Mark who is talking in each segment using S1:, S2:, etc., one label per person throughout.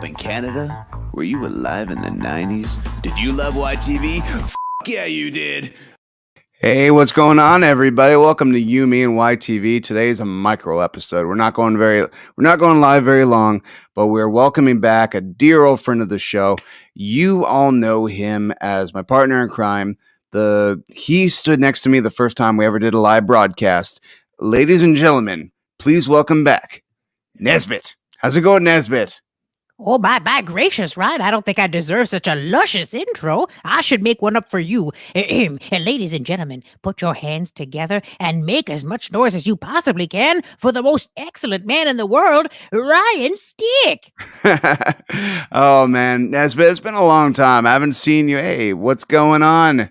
S1: in Canada? Were you alive in the 90s? Did you love YTV? Yeah, you did. Hey, what's going on, everybody? Welcome to You, Me, and YTV. Today is a micro episode. We're not going live very long, but we're welcoming back a dear old friend of the show. You all know him as my partner in crime. He stood next to me the first time we ever did a live broadcast. Ladies and gentlemen, please welcome back Nezbitt. How's it going, Nezbitt?
S2: Oh, my gracious, right? I don't think I deserve such a luscious intro. I should make one up for you. And ladies and gentlemen, put your hands together and make as much noise as you possibly can for the most excellent man in the world, Ryan Stick.
S1: Oh, man. Nezbitt, it's been a long time. I haven't seen you. Hey, what's going on?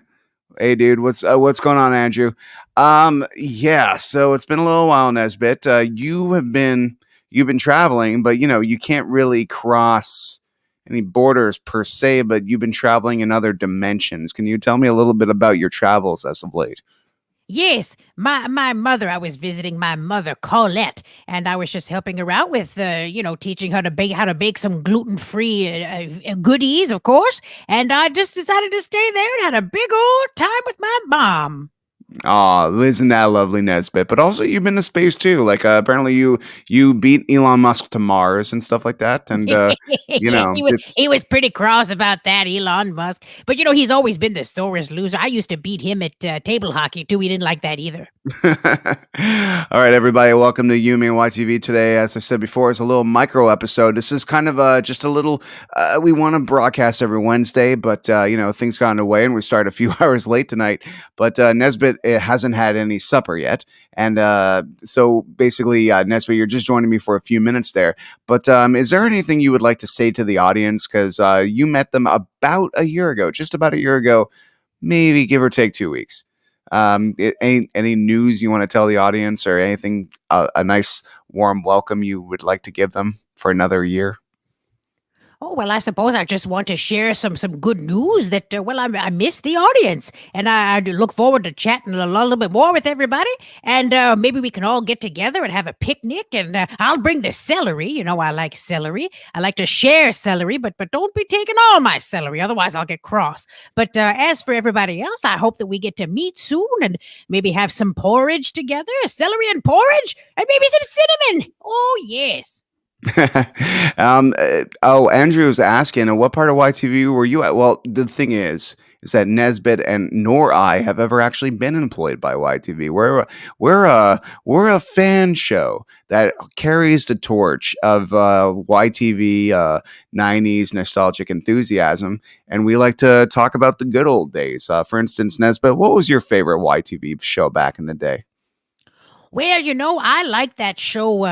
S1: Hey, dude, what's going on, Andrew? Yeah, so it's been a little while, Nezbitt. You've been traveling, but you can't really cross any borders per se, but you've been traveling in other dimensions. Can you tell me a little bit about your travels as of late?
S2: Yes, my mother, I was visiting my mother, Colette, and I was just helping her out with, teaching her how to bake some gluten-free goodies, of course, and I just decided to stay there and had a big old time with my mom.
S1: Oh, isn't that lovely, Nezbitt? But also, you've been to space too. Like, apparently, you beat Elon Musk to Mars and stuff like that. And
S2: he was pretty cross about that, Elon Musk. But he's always been the sorest loser. I used to beat him at table hockey too. He didn't like that either.
S1: All right, everybody, welcome to You, Me, and YTV today. As I said before, it's a little micro episode. This is kind of just a little. We want to broadcast every Wednesday, but things got in the way, and we started a few hours late tonight. But Nezbitt hasn't had any supper yet, and so basically, Nezbitt, you're just joining me for a few minutes there. But is there anything you would like to say to the audience? Because you met them just about a year ago, maybe give or take 2 weeks. Any news you want to tell the audience, or anything, a nice warm welcome you would like to give them for another year?
S2: Oh, well, I suppose I just want to share some good news that, I miss the audience, and I look forward to chatting a little bit more with everybody, and maybe we can all get together and have a picnic, and I'll bring the celery. I like celery. I like to share celery, but don't be taking all my celery, otherwise I'll get cross. But as for everybody else, I hope that we get to meet soon and maybe have some porridge together, celery and porridge, and maybe some cinnamon. Oh, yes.
S1: Andrew's asking, what part of YTV were you at? Well, the thing is that Nezbitt and nor I have ever actually been employed by YTV. We're a fan show that carries the torch of YTV 90s nostalgic enthusiasm, and we like to talk about the good old days. For instance, Nezbitt, what was your favorite YTV show back in the day?
S2: Well, I like that show.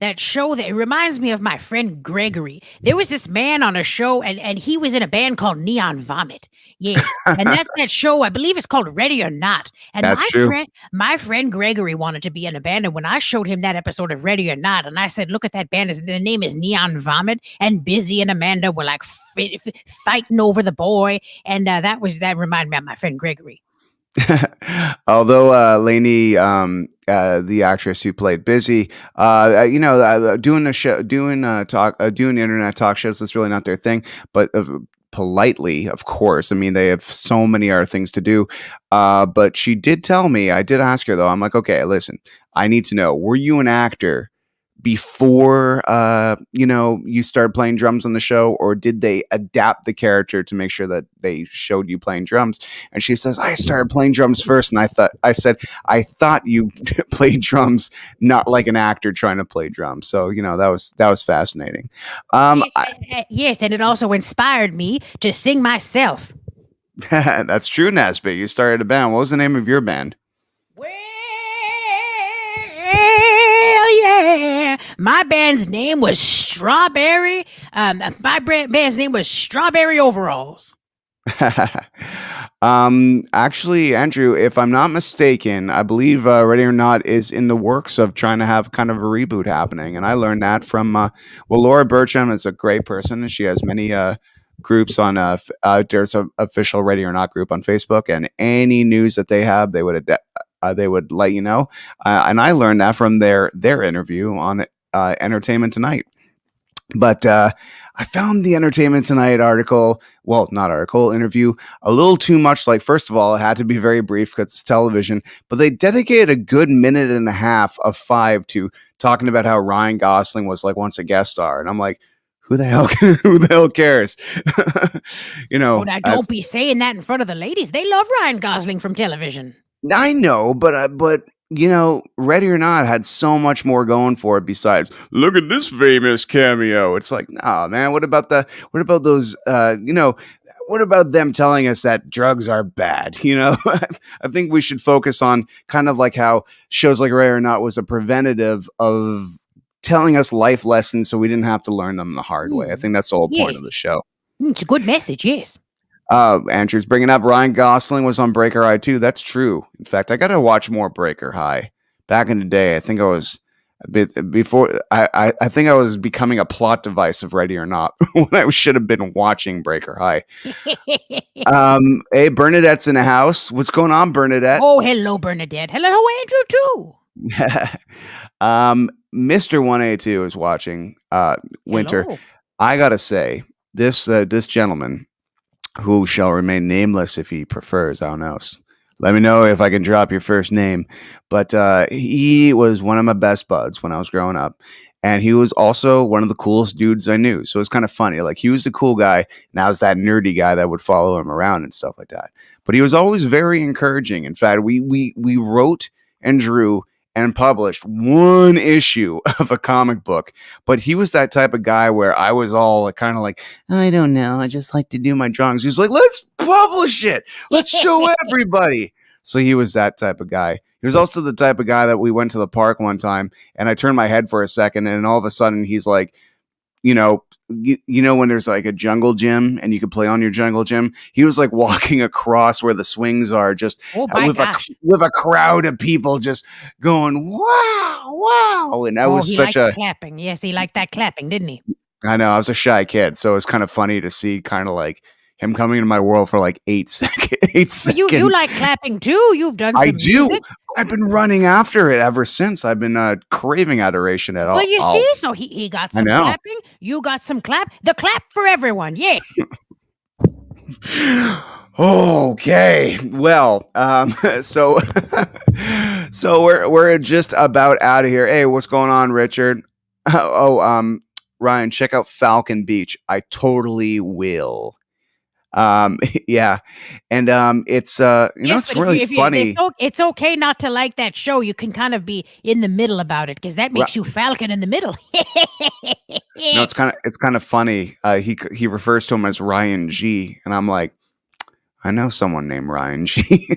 S2: That show that it reminds me of my friend Gregory. There was this man on a show, and he was in a band called Neon Vomit. Yes, and that's that show. I believe it's called Ready or Not. And
S1: That's true.
S2: My friend Gregory wanted to be in a band, and when I showed him that episode of Ready or Not, and I said, "Look at that band! The name is Neon Vomit," and Busy and Amanda were like fighting over the boy, and that reminded me of my friend Gregory.
S1: Although Lainey, the actress who played Busy, doing a show, doing internet talk shows, that's really not their thing. But politely, of course. I mean, they have so many other things to do. But she did tell me. I did ask her though. I'm like, okay, listen, I need to know. Were you an actor before you started playing drums on the show, or did they adapt the character to make sure that they showed you playing drums? And she says, I started playing drums first, and I said I thought you played drums, not like an actor trying to play drums. So that was fascinating.
S2: Yes, and it also inspired me to sing myself.
S1: That's true, Nezbitt. You started a band. What was the name of your band?
S2: Yeah, my band's name was Strawberry. Band's name was Strawberry Overalls.
S1: Actually, Andrew, if I'm not mistaken, I believe Ready or Not is in the works of trying to have kind of a reboot happening, and I learned that from Laura Bertram is a great person, and she has many groups on there's an official Ready or Not group on Facebook, and any news that they have, they would let you know. And I learned that from their interview on Entertainment Tonight. But I found the Entertainment Tonight article, well, not article, interview, a little too much. Like, first of all, it had to be very brief because it's television, but they dedicated a good minute and a half of 5 to talking about how Ryan Gosling was like once a guest star. And I'm like, who the hell, who the hell cares?
S2: Oh, now don't be saying that in front of the ladies. They love Ryan Gosling from television.
S1: I know, but Ready or Not had so much more going for it besides look at this famous cameo. It's like, nah, man. What about those? What about them telling us that drugs are bad? I think we should focus on kind of like how shows like Ready or Not was a preventative of telling us life lessons, so we didn't have to learn them the hard way. I think that's the whole point of the show.
S2: It's a good message, yes.
S1: Andrew's bringing up Ryan Gosling was on Breaker High too. That's true. In fact, I got to watch more Breaker High. Back in the day, I think I was before. I think I was becoming a plot device of Ready or Not when I should have been watching Breaker High. Hey, Bernadette's in the house. What's going on, Bernadette?
S2: Oh, hello, Bernadette. Hello, Andrew
S1: too. Mr. 182 is watching. Winter.
S2: Hello.
S1: I gotta say, this gentleman, who shall remain nameless if he prefers. I don't know. Let me know if I can drop your first name. But he was one of my best buds when I was growing up. And he was also one of the coolest dudes I knew. So it's kind of funny. Like, he was the cool guy, and I was that nerdy guy that would follow him around and stuff like that. But he was always very encouraging. In fact, we wrote and drew and published one issue of a comic book, but he was that type of guy where I was all kind of like, I don't know, I just like to do my drawings. He's like, let's publish it, let's show everybody. So he was that type of guy. He was also the type of guy that we went to the park one time, and I turned my head for a second, and all of a sudden he's like, when there's like a jungle gym and you can play on your jungle gym, he was like walking across where the swings are, just with a crowd of people just going, wow. And that was such a
S2: clapping. Yes, he liked that clapping, didn't he?
S1: I know. I was a shy kid, so it's kind of funny to see kind of like him coming into my world for like 8 seconds.
S2: You like clapping too? You've done some music?
S1: I've been running after it ever since. I've been craving adoration at all.
S2: Well, you see, so he got some clapping. You got some clap. The clap for everyone. Yes.
S1: Okay. Well, so we're just about out of here. Hey, what's going on, Richard? Ryan, check out Falcon Beach. I totally will. Yeah, and it's it's really funny.
S2: It's okay not to like that show. You can kind of be in the middle about it because that makes you Falcon in the middle.
S1: No, it's kind of funny. He refers to him as Ryan G, and I'm like, I know someone named Ryan G.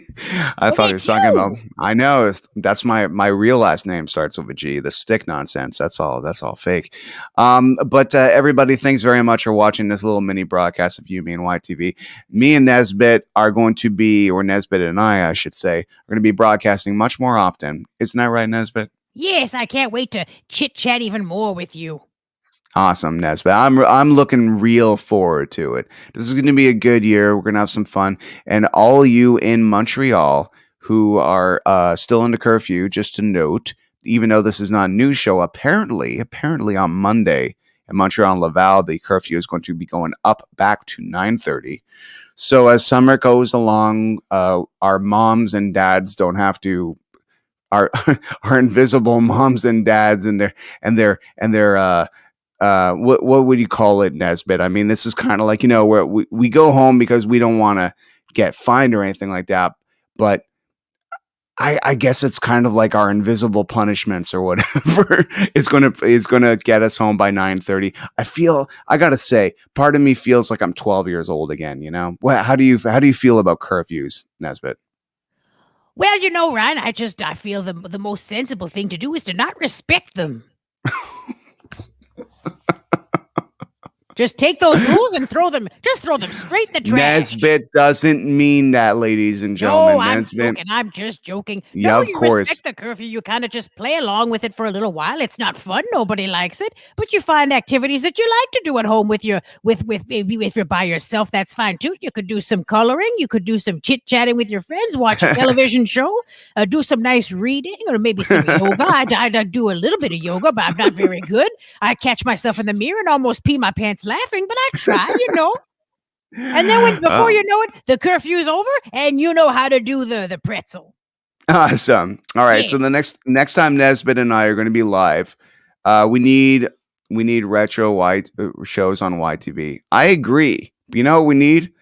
S1: I thought he was talking about. I know that's my real last name starts with a G. The stick nonsense. That's all fake. But everybody, thanks very much for watching this little mini broadcast of You, Me, and YTV. Me and Nezbitt are going to be, or Nezbitt and I should say, are going to be broadcasting much more often. Isn't that right, Nezbitt?
S2: Yes, I can't wait to chit chat even more with you.
S1: Awesome, Nezbitt. I'm looking real forward to it. This is going to be a good year. We're going to have some fun. And all you in Montreal who are still under curfew, just to note, even though this is not a news show, apparently on Monday in Montreal and Laval, the curfew is going to be going up back to 9:30. So as summer goes along, our moms and dads don't have to. Our invisible moms and dads and their what would you call it, Nezbitt? I mean, this is kind of like, where we go home because we don't want to get fined or anything like that. But I guess it's kind of like our invisible punishments or whatever is gonna get us home by 9:30. I gotta say, part of me feels like I'm 12 years old again. Well, how do you feel about curfews, Nezbitt?
S2: Well, Ryan, I feel the most sensible thing to do is to not respect them. Just take those rules and throw them straight in the trash.
S1: Nezbitt doesn't mean that, ladies and gentlemen.
S2: No, I'm just joking.
S1: Yeah, of course.
S2: You respect the curfew. You kind of just play along with it for a little while. It's not fun. Nobody likes it. But you find activities that you like to do at home with if you're by yourself. That's fine too. You could do some coloring. You could do some chit chatting with your friends. Watch a television show. Do some nice reading or maybe some yoga. I do a little bit of yoga, but I'm not very good. I catch myself in the mirror and almost pee my pants audience laughing, but I try. And then before you know it, the curfew's over, and you know how to do the pretzel.
S1: Awesome. All right. So
S2: Yes.
S1: the next time Nesbitt and I are going to be live, we need retro shows on YTV. I agree. You know what we need?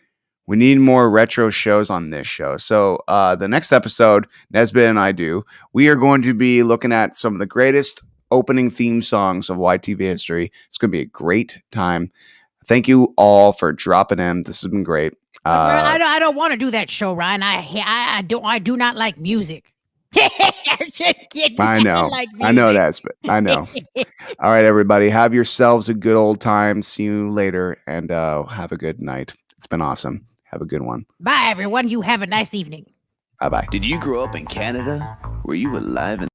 S1: We need more retro shows on this show. So the next episode, Nesbitt and I we are going to be looking at some of the greatest opening theme songs of YTV history. It's going to be a great time. Thank you all for dropping in. This has been great.
S2: I don't want to do that show, Ryan. I do not like music. Just kidding.
S1: I know.
S2: Like
S1: I know that. I know. All right, everybody. Have yourselves a good old time. See you later, and have a good night. It's been awesome. Have a good one.
S2: Bye, everyone. You have a nice evening.
S1: Bye-bye.
S3: Did you grow up in Canada? Were you alive in...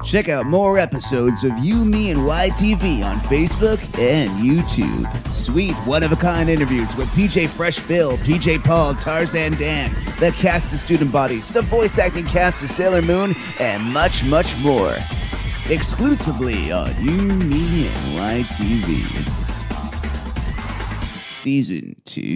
S3: Check out more episodes of You, Me, and YTV on Facebook and YouTube. Sweet one-of-a-kind interviews with PJ Fresh Bill, PJ Paul, Tarzan Dan, the cast of Student Bodies, the voice acting cast of Sailor Moon, and much, much more. Exclusively on You, Me, and YTV. Season 2.